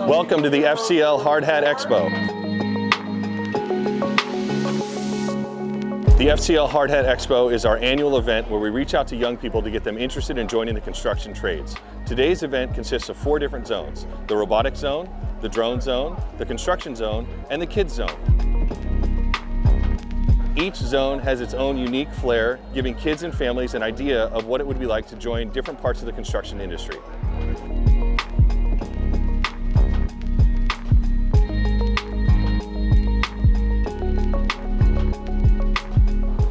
Welcome to the FCL Hard Hat Expo. The FCL Hard Hat Expo is our annual event where we reach out to young people to get them interested in joining the construction trades. Today's event consists of 4 different zones: the robotics zone, the drone zone, the construction zone, and the kids zone. Each zone has its own unique flair, giving kids and families an idea of what it would be like to join different parts of the construction industry.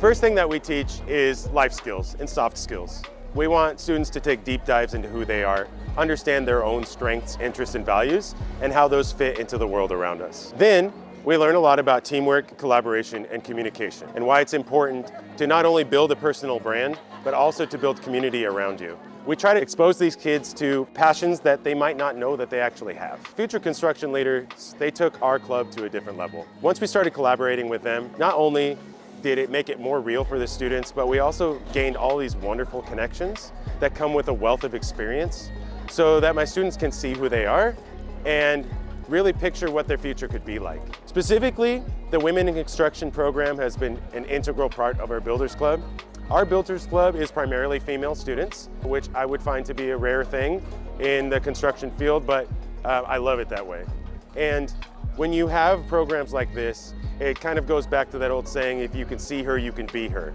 First thing that we teach is life skills and soft skills. We want students to take deep dives into who they are, understand their own strengths, interests, and values, and how those fit into the world around us. Then, we learn a lot about teamwork, collaboration, and communication, and why it's important to not only build a personal brand, but also to build community around you. We try to expose these kids to passions that they might not know that they actually have. Future construction leaders, they took our club to a different level. Once we started collaborating with them, not only did it make it more real for the students, but we also gained all these wonderful connections that come with a wealth of experience so that my students can see who they are and really picture what their future could be like. Specifically, the Women in Construction program has been an integral part of our Builders Club. Our Builders Club is primarily female students, which I would find to be a rare thing in the construction field, but I love it that way. And when you have programs like this, it kind of goes back to that old saying, if you can see her, you can be her.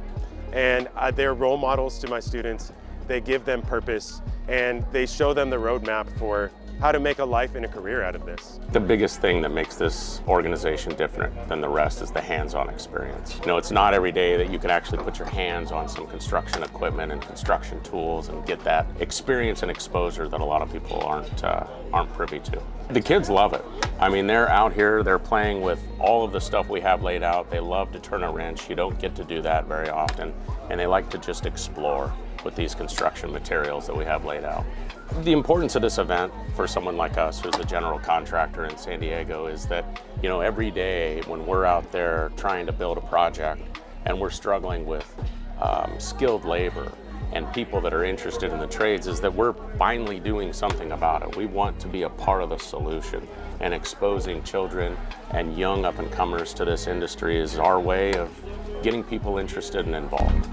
And they're role models to my students. They give them purpose, and they show them the roadmap for how to make a life and a career out of this. The biggest thing that makes this organization different than the rest is the hands-on experience. You know, it's not every day that you can actually put your hands on some construction equipment and construction tools and get that experience and exposure that a lot of people aren't privy to. The kids love it. I mean, they're out here, they're playing with all of the stuff we have laid out. They love to turn a wrench. You don't get to do that very often. And they like to just explore with these construction materials that we have laid out. The importance of this event for someone like us who's a general contractor in San Diego is that, you know, every day when we're out there trying to build a project and we're struggling with skilled labor and people that are interested in the trades, is that we're finally doing something about it. We want to be a part of the solution, and exposing children and young up-and-comers to this industry is our way of getting people interested and involved.